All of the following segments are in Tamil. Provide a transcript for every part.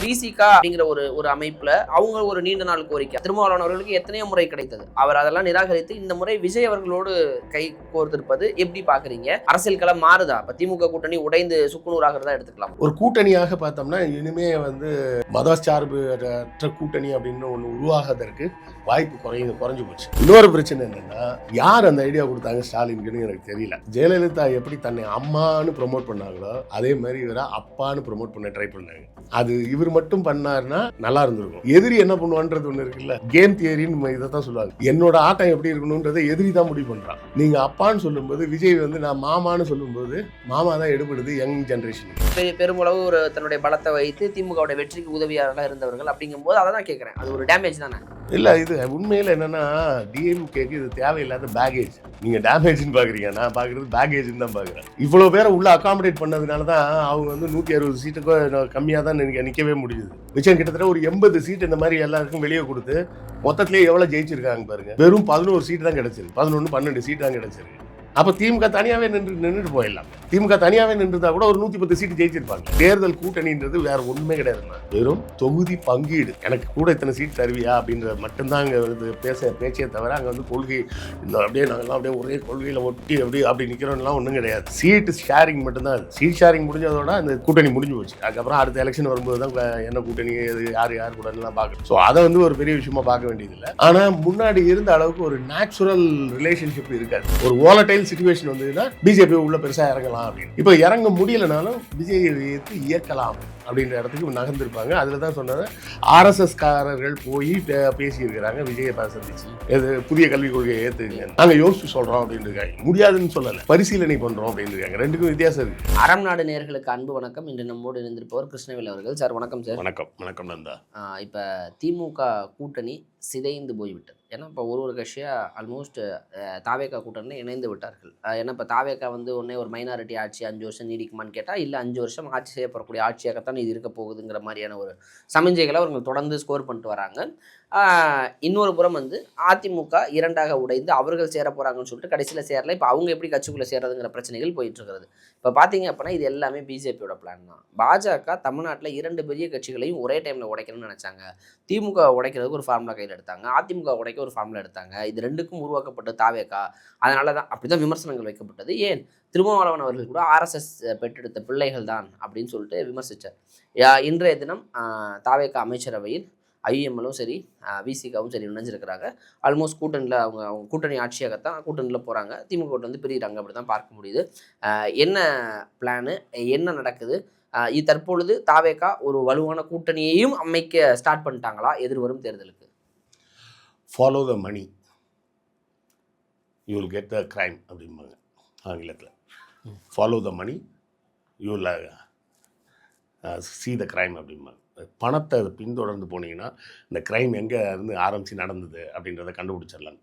விசிகா அப்படிங்கிற ஒரு ஒரு அமைப்புல அவங்க ஒரு நீண்ட நாள் கோரிக்கை திருமாவளவன் அவர்களுக்கு எத்தனையோ முறை கிடைத்தது. அவர் அதெல்லாம் நிராகரித்து இந்த முறை விஜய் அவர்களோடு கை கோர்த்திருப்பது எப்படி பாக்குறீங்க? அரசியல் களம் மாறுதா? இப்ப திமுக கூட்டணி உடைந்து சுக்குநூறாகிறதா எடுத்துக்கலாம். ஒரு கூட்டணியாக பார்த்தோம்னா இனிமே மதச்சார்பு கூட்டணி அப்படின்னு ஒன்று உருவாகிறதற்கு வாய்ப்பு குறைஞ்சு போச்சு. இன்னொரு பிரச்சனை என்னன்னா, யார் அந்த ஐடியா கொடுத்தாங்க ஸ்டாலினுக்குன்னு எனக்கு தெரியல. ஜெயலலிதா எப்படி தன்னை அம்மான்னு ப்ரொமோட் பண்ணாங்களோ அதே மாதிரி இவரை அப்பான்னு ப்ரொமோட் பண்ண ட்ரை பண்ணாங்க. அது இவர் மட்டும் பண்ணாருன்னா நல்லா இருந்திருக்கும். எதிரி என்ன பண்ணுவான்றது ஒண்ணு இருக்குல்ல, கேம் தியரின்னு இதைத்தான் சொல்லுவாங்க. என்னோட ஆட்டம் எப்படி இருக்கணும்ன்றதை எதிரி தான் முடிவு பண்றான். நீங்க அப்பான்னு சொல்லும்போது விஜய் நான் மாமான்னு சொல்லும்போது மாமா தான் எடுபடுது யங் ஜெனரேஷன். பெருமளவு ஒரு தன்னுடைய பலத்தை வைத்து திமுக வெற்றிக்கு உதவியாளராக இருந்தவர்கள் அப்படிங்கும்போது அதை தான் கேட்கிறேன். அது ஒரு டேமேஜ் தானே? இல்ல, இது உண்மையில என்னன்னா டிஎம்கேக்கு இது தேவையில்லாத பேகேஜ். நீங்க டேமேஜ்னு பாக்குறீங்க, நான் பாக்குறது பேகேஜ்னு தான் பாக்குறேன். இவ்வளவு பேரை உள்ள அகாமடேட் பண்ணதுனாலதான் அவங்க 160 சீட்டுக்கும் கம்மியா தான் நிக்கவே முடியுது. மிச்சம் கிட்டத்தட்ட ஒரு 80 சீட் இந்த மாதிரி எல்லாருக்கும் வெளியே கொடுத்து மொத்தத்திலேயே எவ்வளவு ஜெயிச்சிருக்காங்க பாருங்க. வெறும் 11 சீட் தான் கிடைச்சிருக்கு. 11 12 சீட் தான் கிடைச்சிருக்கு. அப்ப திமுக தனியாவே நின்றுட்டு போயிடலாம். திமுக தனியாவே நின்றுதா கூட ஒரு 110 சீட்டு ஜெயிச்சிருப்பாங்க. தேர்தல் கூட்டணின்றது வேற ஒண்ணுமே கிடையாதுமா, வெறும் தொகுதி பங்கீடு. எனக்கு கூட இத்தனை சீட் தருவியா அப்படின்ற மட்டும்தான் அங்க பேச்சே தவிர அங்க கொள்கை இந்த அப்படியே நாங்கெல்லாம் அப்படியே ஒரே கொள்கையில ஒட்டி அப்படி நிக்கிறோம்லாம் ஒன்றும் கிடையாது. சீட்டு ஷேரிங் மட்டும்தான். சீட் ஷேரிங் முடிஞ்சதோட அந்த கூட்டணி முடிஞ்சு போச்சு. அதுக்கப்புறம் அடுத்த எலெக்ஷன் வரும்போது தான் என்ன கூட்டணி யார் கூட எல்லாம் பார்க்கணும். ஸோ அதை ஒரு பெரிய விஷயமா பார்க்க வேண்டியதில்லை. ஆனா முன்னாடி இருந்த அளவுக்கு ஒரு நேச்சுரல் ரிலேஷன்ஷிப் இருக்காது. ஒரு வோலடைல் சிச்சுவேஷன் வந்ததுன்னா பிஜேபி உள்ள பெருசா இறங்கலாம் அப்படின்னு. இப்ப இறங்க முடியலனாலும் விஜயை இயக்கலாம் அப்படின்ற இடத்துக்கு நகர்ந்திருப்பாங்க. அதுல தான் சொன்னது RSS காரர்கள் போய் பேசியிருக்கிறாங்க விஜயை சந்திச்சு, எது புதிய கல்விக் கொள்கையை ஏத்துங்க, நாங்க யோசிச்சு சொல்றோம் அப்படின்னு இருக்காங்க. முடியாதுன்னு சொல்லல, பரிசீலனை பண்றோம் அப்படின்னு இருக்காங்க. ரெண்டுக்கும் வித்தியாசம் இருக்கு. அறம் நாடு நேயர்களுக்கு அன்பு வணக்கம். இன்று நம்மோடு இணைந்திருப்பவர் கிருஷ்ணவேல் அவர்கள். சார் வணக்கம். சார் வணக்கம். வணக்கம் நந்தா. இப்ப திமுக கூட்டணி சிதைந்து போய்விட்டது. ஏன்னா இப்போ ஒரு கட்சியாக ஆல்மோஸ்ட் தாவேக்கா கூட்டணியில் இணைந்து விட்டார்கள். ஏன்னா இப்போ தாவேக்கா ஒன்றே ஒரு மைனாரிட்டி ஆட்சி 5 வருஷம் நீடிக்குமான்னு கேட்டால் இல்லை, 5 வருஷம் ஆட்சி செய்யப்படக்கூடிய ஆட்சியாகத்தான் இது இருக்க போகுதுங்கிற மாதிரியான ஒரு சமிஞ்சைகளை அவர்கள் தொடர்ந்து ஸ்கோர் பண்ணிட்டு வராங்க. இன்னொரு புறம் அதிமுக 2ஆக உடைந்து அவர்கள் சேர போகிறாங்கன்னு சொல்லிட்டு கடைசியில் சேரல. இப்போ அவங்க எப்படி கட்சிக்குள்ளே சேர்றதுங்கிற பிரச்சனைகள் போயிட்டு இருக்கிறது. இப்போ பார்த்தீங்க அப்படின்னா இது எல்லாமே பிஜேபியோட பிளான் தான். பாஜக தமிழ்நாட்டில் 2 பெரிய கட்சிகளையும் ஒரே டைமில் உடைக்கணும்னு நினச்சாங்க. திமுக உடைக்கிறதுக்கு ஒரு ஃபார்முலா கையில் எடுத்தாங்க, அதிமுக உடைக்க ஒரு ஃபார்முலா எடுத்தாங்க. இது ரெண்டுக்கும் உருவாக்கப்பட்ட தாவேக்கா. அதனால தான் அப்படி தான் விமர்சனங்கள் வைக்கப்பட்டது. ஏன் திருமாவளவன் அவர்கள் கூட RSS பெற்றெடுத்த பிள்ளைகள் தான் அப்படின்னு சொல்லிட்டு விமர்சித்தார். இன்றைய தினம் தாவேக்கா அமைச்சரவையில் IUMலும் சரி விசிகாவும் சரி இணைஞ்சிருக்கிறாங்க. ஆல்மோஸ்ட் கூட்டணியில் அவங்க கூட்டணி ஆட்சியாகத்தான் கூட்டணியில் போகிறாங்க. திமுக பிரிகிறாங்க அப்படி தான் பார்க்க முடியுது. என்ன பிளானு, என்ன நடக்குது? இது தற்பொழுது தாவேக்கா ஒரு வலுவான கூட்டணியையும் அமைக்க ஸ்டார்ட் பண்ணிட்டாங்களா எதிர்வரும் தேர்தலுக்கு? Follow the money, you will get the crime அப்படிம்பாங்க ஆங்கிலத்தில். Follow the money, you will see the crime அப்படிம்பாங்க. பணத்தை பின்தொடர்ந்து போனீங்கன்னா இந்த கிரைம் எங்கே இருந்து ஆரம்பித்து நடந்தது அப்படின்றத கண்டுபிடிச்சிடலாம்.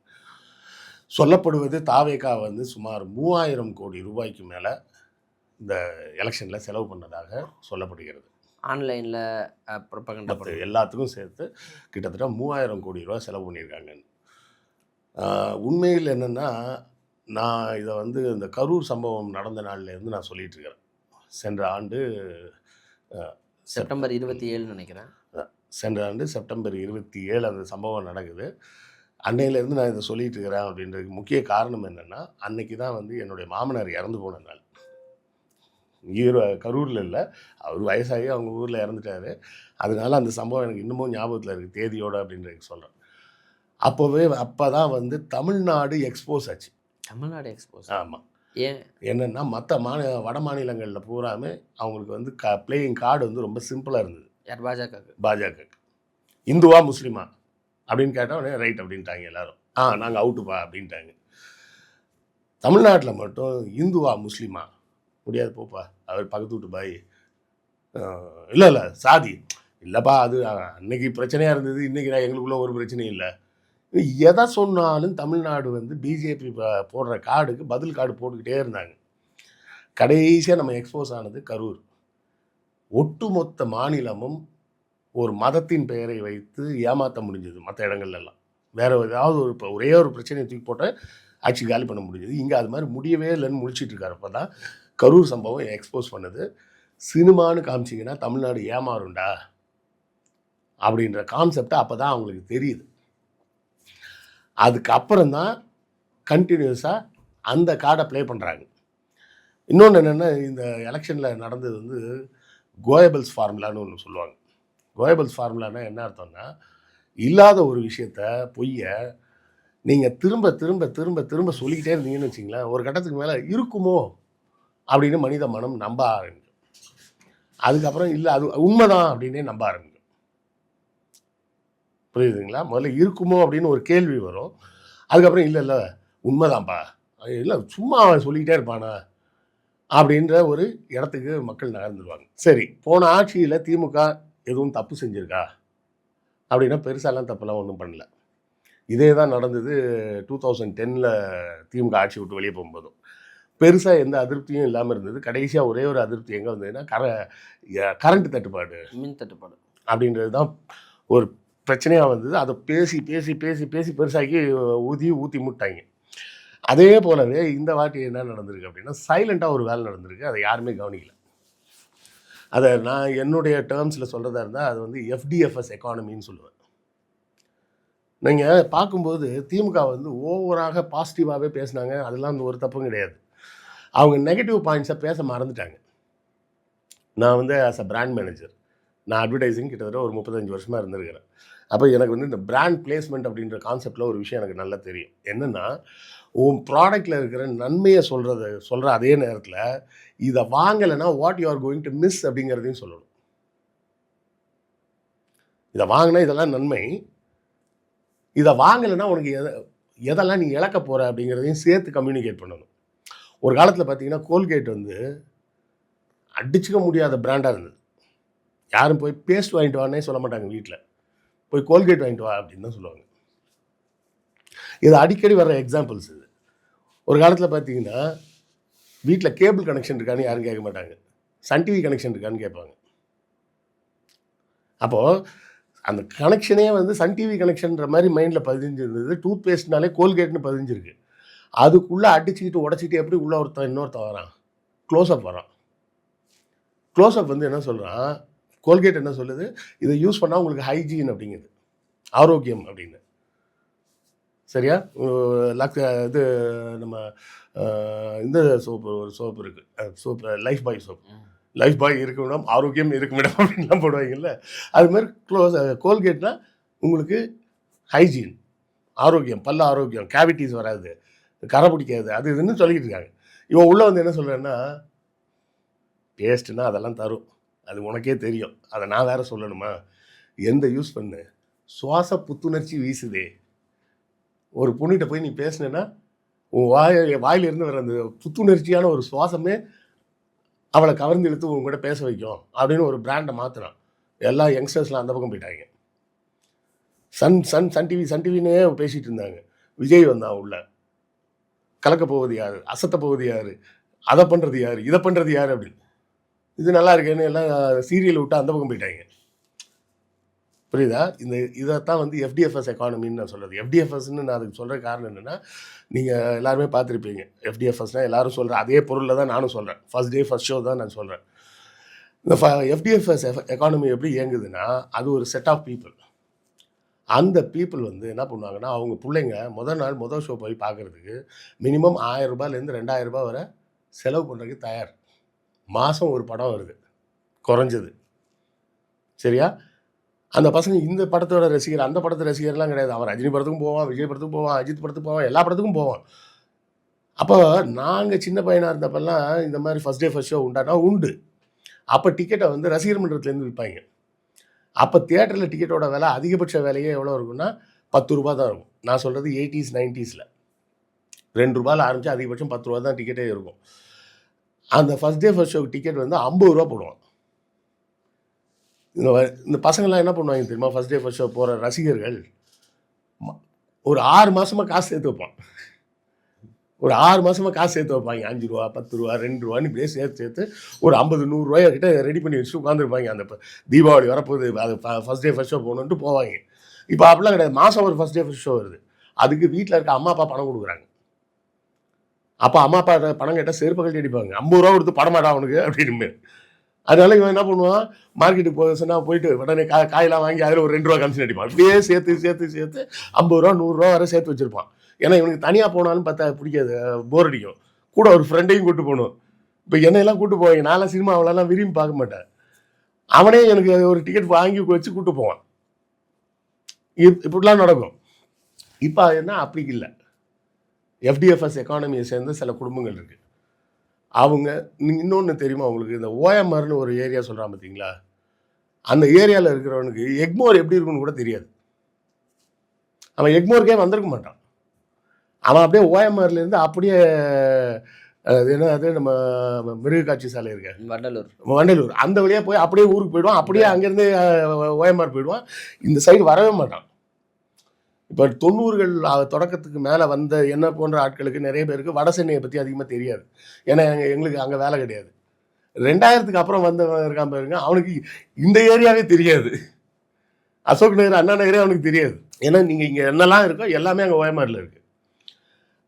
சொல்லப்படுவது தாவேக்கா சுமார் 3000 கோடி ரூபாய்க்கு மேலே இந்த எலெக்ஷனில் செலவு பண்ணதாக சொல்லப்படுகிறது. ஆன்லைனில் எல்லாத்துக்கும் சேர்த்து கிட்டத்தட்ட 3000 கோடி ரூபா செலவு பண்ணியிருக்காங்கன்னு. உண்மையில் என்னென்னா, நான் இதை இந்த கரூர் சம்பவம் நடந்த நாள்லேருந்து நான் சொல்லிகிட்டு இருக்கிறேன். சென்ற ஆண்டு செப்டம்பர் 27 நினைக்கிறேன். சென்ற ஆண்டு செப்டம்பர் 27 அந்த சம்பவம் நடக்குது. அன்னையிலேருந்து நான் இதை சொல்லிகிட்டு இருக்கிறேன் அப்படின்றதுக்கு முக்கிய காரணம் என்னென்னா, அன்னைக்கு தான் என்னுடைய மாமனார் இறந்து போன நாள். கரூரில் இல்லை, அவர் வயசாகி அவங்க ஊரில் இறந்துட்டார். அதனால அந்த சம்பவம் எனக்கு இன்னமும் ஞாபகத்தில் இருக்குது, தேதியோடு அப்படின்றதுக்கு சொல்கிறேன். அப்போ தான் தமிழ்நாடு எக்ஸ்போஸ் ஆச்சு. தமிழ்நாடு எக்ஸ்போஸ்? ஆமாம். ஏன் என்னென்னா, மற்ற வட மாநிலங்களில் பூராமே அவங்களுக்கு பிளேயிங் கார்டு ரொம்ப சிம்பிளாக இருந்தது. யார்? பாஜக. இந்துவா முஸ்லீமா அப்படின்னு கேட்டோடனே ரைட் அப்படின்ட்டாங்க எல்லாரும். நாங்கள் அவுட்டுப்பா அப்படின்ட்டாங்க. தமிழ்நாட்டில் மட்டும் இந்துவா முஸ்லீமா முடியாது, போப்பா அவர் பக்கத்து வீட்டு பாய், இல்லை சாதி இல்லைப்பா, அது அன்னைக்கு பிரச்சனையாக இருந்தது, இன்றைக்கி எங்களுக்குள்ள ஒரு பிரச்சனையும் இல்லை. எதை சொன்னாலும் தமிழ்நாடு பிஜேபி போடுற கார்டுக்கு பதில் கார்டு போட்டுக்கிட்டே இருந்தாங்க. கடைசியாக நம்ம எக்ஸ்போஸ் ஆனது கரூர். ஒட்டுமொத்த மாநிலமும் ஒரு மதத்தின் பெயரை வைத்து ஏமாற்ற முடிஞ்சது. மற்ற இடங்கள்லாம் வேறு ஏதாவது ஒரே ஒரு பிரச்சனையை தூக்கி போட்ட ஆட்சி காலி பண்ண முடிஞ்சது. இங்கே அது மாதிரி முடியவே இல்லைன்னு முடிச்சுட்டு இருக்காரப்போ தான் கரூர் சம்பவம் எக்ஸ்போஸ் பண்ணது. சினிமான்னு காமிச்சிங்கன்னா தமிழ்நாடு ஏமாறுண்டா அப்படின்ற கான்செப்ட் அப்போ தான் அவங்களுக்கு தெரியுது. அதுக்கப்புறம் தான் கண்டினியூஸாக அந்த கார்டை ப்ளே பண்ணுறாங்க. இன்னொன்று என்னென்னா, இந்த எலெக்ஷனில் நடந்தது வந்து கோயபல்ஸ் ஃபார்முலான்னு ஒன்று சொல்லுவாங்க. கோயபல்ஸ் ஃபார்முலானா என்ன அர்த்தம்னா, இல்லாத ஒரு விஷயத்த பொய்யை நீங்கள் திரும்ப திரும்ப திரும்ப திரும்ப சொல்லிக்கிட்டே இருந்தீங்கன்னு வச்சிங்களேன், ஒரு கட்டத்துக்கு மேலே இருக்குமோ அப்படின்னு மனித மனம் நம்ப ஆரம்பிக்கும். அதுக்கப்புறம் இல்லை அது உண்மைதான் அப்படின்னே நம்ப ஆரம்பிக்கும். புரியுதுங்களா? முதல்ல இருக்குமோ அப்படின்னு ஒரு கேள்வி வரும். அதுக்கப்புறம் இல்லை இல்லை உண்மைதான்ப்பா, இல்லை சும்மா அவன் சொல்லிக்கிட்டே இருப்பானா அப்படின்ற ஒரு இடத்துக்கு மக்கள் நகர்ந்துருவாங்க. சரி, போன ஆட்சியில் திமுக எதுவும் தப்பு செஞ்சுருக்கா அப்படின்னா பெருசாலாம் தப்பெல்லாம் ஒன்றும் பண்ணல. இதே தான் நடந்தது 2010 திமுக ஆட்சி விட்டு வெளியே போகும்போதும். பெருசாக எந்த அதிருப்தியும் இல்லாமல் இருந்தது. கடைசியாக ஒரே ஒரு அதிருப்தி எங்கே வந்ததுன்னா, கரண்ட் தட்டுப்பாடு, மின் தட்டுப்பாடு அப்படின்றது தான் ஒரு பிரச்சனையாக வந்தது. அதை பேசி பேசி பேசி பேசி பெருசாக்கி ஊற்றி முட்டாங்க. அதே போலவே இந்த வாட்டி என்ன நடந்திருக்கு அப்படின்னா, சைலண்ட்டாக ஒரு வேலை நடந்திருக்கு. அதை யாருமே கவனிக்கல. அதை நான் என்னுடைய டேர்ம்ஸில் சொல்கிறதா இருந்தால் அது வந்து FDFS எக்கானமின்னு சொல்லுவேன். நீங்கள் பார்க்கும்போது திமுக வந்து ஓவராக பாசிட்டிவாகவே பேசினாங்க. அதெல்லாம் ஒரு தப்பும் கிடையாது. அவங்க நெகட்டிவ் பாயிண்ட்ஸை பேச மறந்துட்டாங்க. நான் வந்து ஆஸ் அ பிராண்ட் மேனேஜர், நான் அட்வர்டைஸிங் கிட்டத்தட்ட ஒரு 35 வருஷமாக இருந்திருக்கிறேன். அப்போ எனக்கு வந்து இந்த பிராண்ட் பிளேஸ்மெண்ட் அப்படின்ற கான்செப்டில் ஒரு விஷயம் எனக்கு நல்லா தெரியும். என்னென்னா, உன் ப்ராடக்டில் இருக்கிற நன்மையை சொல்கிற அதே நேரத்தில் இதை வாங்கலைன்னா what you are going to miss அப்படிங்கிறதையும் சொல்லணும். இதை வாங்கினா இதெல்லாம் நன்மை, இதை வாங்கலைன்னா உனக்கு எதெல்லாம் நீ இழக்க போகிற அப்படிங்கிறதையும் சேர்த்து கம்யூனிகேட் பண்ணணும். ஒரு காலத்தில் பார்த்தீங்கன்னா கோல்கேட் வந்து அடிச்சுக்க முடியாத பிராண்டாக இருந்தது. யாரும் போய் பேஸ்ட் வாங்கிட்டு வானே சொல்ல மாட்டாங்க. வீட்டில் போய் கோல்கேட் வாங்கிட்டு வா அப்படின்னு தான் சொல்லுவாங்க. இது அடிக்கடி வர்ற எக்ஸாம்பிள்ஸ் இது. ஒரு காலத்தில் பார்த்தீங்கன்னா வீட்டில் கேபிள் கனெக்ஷன் இருக்கான்னு யாரும் கேட்க மாட்டாங்க. சன் டிவி கனெக்ஷன் இருக்கான்னு கேட்பாங்க. அப்போது அந்த கனெக்ஷனே வந்து சன் டிவி கனெக்ஷன்ற மாதிரி மைண்டில் பதிஞ்சிருந்தது. டூத் பேஸ்ட்னாலே கோல்கேட்னு பதிஞ்சிருக்கு. அதுக்குள்ளே அடிச்சுக்கிட்டு உடச்சிட்டு எப்படி உள்ள இன்னொருத்தன் வரான், க்ளோஸ்அப் வரான். க்ளோஸ்அப் வந்து என்ன சொல்கிறான், கோல்கேட் என்ன சொல்லுது, இதை யூஸ் பண்ணால் உங்களுக்கு ஹைஜீன் அப்படிங்குது, ஆரோக்கியம் அப்படின்னு. சரியா? இது நம்ம இந்த சோப்பு, ஒரு சோப்பு இருக்குது, சோப்பு லைஃப் பாய் சோப்பு. லைஃப் பாய் இருக்க விடம் ஆரோக்கியம் இருக்கும் இடம் அப்படின்லாம் போடுவாங்கல்ல. அதுமாதிரி கோல்கேட்னா உங்களுக்கு ஹைஜீன், ஆரோக்கியம், பல்ல ஆரோக்கியம், கேவிட்டிஸ் வராது, கரை பிடிக்காது, அது இதுன்னு சொல்லிக்கிட்டு இருக்காங்க. இவன் உள்ளே வந்து என்ன சொல்கிறேன்னா, பேஸ்ட்டுன்னா அதெல்லாம் தரும், அது உனக்கே தெரியும், அதை நான் வேறு சொல்லணுமா, எந்த யூஸ் பண்ணு, சுவாச புத்துணர்ச்சி வீசுதே. ஒரு பொண்ணிட்ட போய் நீ பேசுனேன்னா உன் வாயிலிருந்து வர அந்த புத்துணர்ச்சியான ஒரு சுவாசமே அவளை கவர்ந்து இழுத்து உங்க கூட பேச வைக்கும் அப்படின்னு ஒரு பிராண்டை மாற்றினான். எல்லா யங்ஸ்டர்ஸ்லாம் அந்த பக்கம் போயிட்டாங்க. சன் டிவின்னே பேசிகிட்டு இருந்தாங்க. விஜய் வந்தான் உள்ள, கலக்க போவது யார், அசத்த போவது யார், அதை பண்ணுறது யார், இதை பண்ணுறது யார் அப்படின்னு. இது நல்லா இருக்கேன்னு எல்லாம் சீரியல் விட்டு அந்த பக்கம் போயிட்டாங்க. புரியுதா? இதைத்தான் வந்து FDFS எக்கானமின்னு நான் சொல்கிறது. FDFSன்னு நான் அதுக்கு சொல்கிற காரணம் என்னென்னா, நீங்கள் எல்லாருமே பார்த்துருப்பீங்க. FDFSனால் எல்லோரும் சொல்கிற அதே பொருளில் தான் நானும் சொல்கிறேன். ஃபர்ஸ்ட் டே ஃபர்ஸ்ட் ஷோ தான் நான் சொல்கிறேன். இந்த FDFS எக்கானமி எப்படி இயங்குதுன்னா, அது ஒரு செட் ஆஃப் பீப்புள். அந்த பீப்புள் வந்து என்ன பண்ணுவாங்கன்னா, அவங்க பிள்ளைங்க முதல் ஷோ போய் பார்க்குறதுக்கு மினிமம் 1000 ரூபாயிலேருந்து 2000 ரூபாய் வரை செலவு பண்ணுறதுக்கு தயார். மாதம் ஒரு படம் வருது குறைஞ்சது. சரியா? அந்த பசங்க இந்த படத்தோட ரசிகர், அந்த படத்தை ரசிகர்லாம் கிடையாது. அவன் ரஜினி படத்துக்கும் போவான், விஜய் படத்துக்கும் போவான், அஜித் படத்துக்கு போவான், எல்லா படத்துக்கும் போவான். அப்போ நாங்கள் சின்ன பையனாக இருந்தப்பெல்லாம் இந்த மாதிரி ஃபர்ஸ்ட் டே ஃபர்ஸ்ட் ஷோ உண்டானா உண்டு. அப்போ டிக்கெட்டை வந்து ரசிகர் மன்றத்துலேருந்து விற்பாங்க. அப்போ தியேட்டரில் டிக்கெட்டோட விலை, அதிகபட்ச விலையே எவ்வளோ இருக்குன்னா 10 ரூபா தான் இருக்கும். நான் சொல்கிறது 80s 90s 2 ரூபாயில் ஆரம்பித்து அதிகபட்சம் 10 ரூபா தான் டிக்கெட்டே இருக்கும். அந்த ஃபர்ஸ்ட் டே ஃபர்ஸ்ட் ஷோக்கு டிக்கெட் வந்து 50 ரூபா போடுவான். இந்த பசங்கள்லாம் என்ன பண்ணுவாங்க தெரியுமா, ஃபர்ஸ்ட் டே ஃபர்ஸ்ட் ஷோ போகிற ரசிகர்கள் ஒரு 6 மாதமாக காசு சேர்த்து வைப்பான். ஒரு 6 மாதமாக காசு சேர்த்து வைப்பாங்க. 5 ரூபா, 10 ரூபா, 2 ரூபான்னு இப்படியே சேர்த்து ஒரு 50-100 ரூபாய் கிட்ட ரெடி பண்ணி வச்சுட்டு உட்காந்துருப்பாங்க. அந்த தீபாவளி வரப்போகுது, அது ஃபர்ஸ்ட் டே ஃபர்ஸ்ட் ஷோ போகணுன்ட்டு போவாங்க. இப்போ அப்படிலாம் கிடையாது. மாதம் ஒரு ஃபர்ஸ்ட் டே ஃபர்ஸ்ட் ஷோ வருது. அதுக்கு வீட்டில் இருக்க அம்மா அப்பா பணம் கொடுக்குறாங்க. அப்போ அம்மா அப்பா பணம் கேட்டால் செருப்பு கழட்டி அடிப்பாங்க. 50 ரூபா கொடுத்து படமாடா அவனுக்கு அப்படின்னு. அதனால இவன் என்ன பண்ணுவான், மார்க்கெட்டுக்கு போக சொன்னா போயிட்டு உடனே காயெல்லாம் வாங்கி அதில் ஒரு 2 ரூபா கமிஷன் அடிப்பான். இப்படியே சேர்த்து சேர்த்து சேர்த்து 50 ரூபா 100 ரூபா வரை சேர்த்து வச்சிருப்பான். ஏன்னா இவனுக்கு தனியாக போனாலும் பார்த்தா பிடிக்காது, போர் அடிக்கும். கூட ஒரு ஃப்ரெண்டையும் கூட்டு போகணும். இப்போ என்னையெல்லாம் கூட்டு போவாங்க. நான்லாம் சினிமா அவ்வளோலாம் விரும்பி பார்க்க மாட்டேன். அவனே எனக்கு ஒரு டிக்கெட் வாங்கி வச்சு கூட்டு போவான். இப்படிலாம் நடக்கும். இப்போ என்ன அப்படி இல்லை. எஃப்டிஎஃப்எஸ் எக்கானமியை சேர்ந்த சில குடும்பங்கள் இருக்குது. அவங்க இன்னொன்று தெரியுமா உங்களுக்கு, இந்த ஓஎம்ஆர்னு ஒரு ஏரியா சொல்கிறான் பார்த்தீங்களா, அந்த ஏரியாவில் இருக்கிறவனுக்கு எக்மோர் எப்படி இருக்குன்னு கூட தெரியாது. அவன் எக்மோருக்கே வந்திருக்க மாட்டான். அவன் அப்படியே ஓஎம்ஆர்லேருந்து அப்படியே என்ன அது நம்ம மிருகக்காட்சி சாலை இருக்க வண்டலூர் அந்த வழியாக போய் அப்படியே ஊருக்கு போயிடுவான். அப்படியே அங்கேருந்து ஓஎம்ஆர் போயிடுவான். இந்த சைடு வரவே மாட்டான். இப்போ 90கள் தொடக்கத்துக்கு மேலே வந்த என்ன போன்ற ஆட்களுக்கு நிறைய பேருக்கு வட சென்னையை பற்றி அதிகமாக தெரியாது. ஏன்னா எங்களுக்கு அங்கே வேலை கிடையாது. 2000க்கு அப்புறம் வந்தவன் இருக்கான் பாருங்க, அவனுக்கு இந்த ஏரியாவே தெரியாது. அசோக் நகர், அண்ணா நகரே அவனுக்கு தெரியாது. ஏன்னா நீங்கள் இங்கே என்னெல்லாம் இருக்கோ எல்லாமே அங்கே ஓஎம்ஆரில் இருக்குது.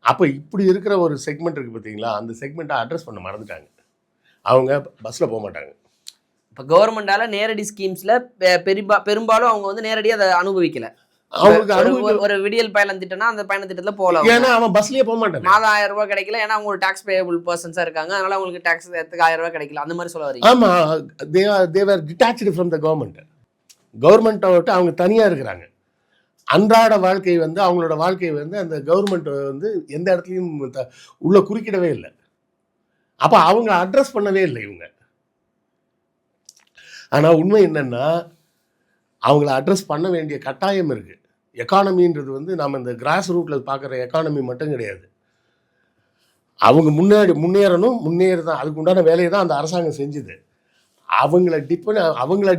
அப்போ இப்படி இருக்கிற ஒரு செக்மெண்ட் இருக்குது பார்த்தீங்களா, அந்த செக்மெண்ட்டை அட்ரஸ் பண்ண மறந்துட்டாங்க. அவங்க பஸ்ஸில் போக மாட்டாங்க. இப்போ கவர்மெண்டால் நேரடி ஸ்கீம்ஸில் பெரும்பாலும் அவங்க வந்து நேரடியாக அதை அனுபவிக்கல. அவங்களுக்கு ஒரு விடியல் பயணம் திட்டம்னா அந்த பயண திட்டத்தில் போகலாம். ஏன்னா அவன் பஸ்லேயே போக மாட்டான். மாதம் 1000 ரூபாய் கிடைக்கல, ஏன்னா அவங்க ஒரு டாக்ஸ் பேயபிள் பர்சன்ஸாக இருக்காங்க, அதனால அவங்களுக்கு டாக்ஸ் எடுத்துக்கு 1000 ரூபாய் கிடைக்கல, அந்த மாதிரி சொல்ல வரீங்க. ஆமாம், தேவர் டிட்டாச்டு ஃப்ரம் த கவர்மெண்ட்டை விட்டு அவங்க தனியாக இருக்கிறாங்க. அன்றாட வாழ்க்கை வந்து அவங்களோட வாழ்க்கை வந்து அந்த கவர்மெண்ட் வந்து எந்த இடத்துலையும் உள்ள குறுக்கிடவே இல்லை. அப்போ அவங்க அட்ரஸ் பண்ணவே இல்லை இவங்க. ஆனால் உண்மை என்னன்னா, அவங்கள அட்ரஸ் பண்ண வேண்டிய கட்டாயம் இருக்குது. எக்கானமின்றது வந்து நம்ம இந்த கிராஸ் ரூட்டில் பார்க்குற எக்கானமி மட்டும் கிடையாது. அவங்க முன்னேறணும், முன்னேறதான் அதுக்கு உண்டான வேலையை தான் அந்த அரசாங்கம் செஞ்சுது. அவங்கள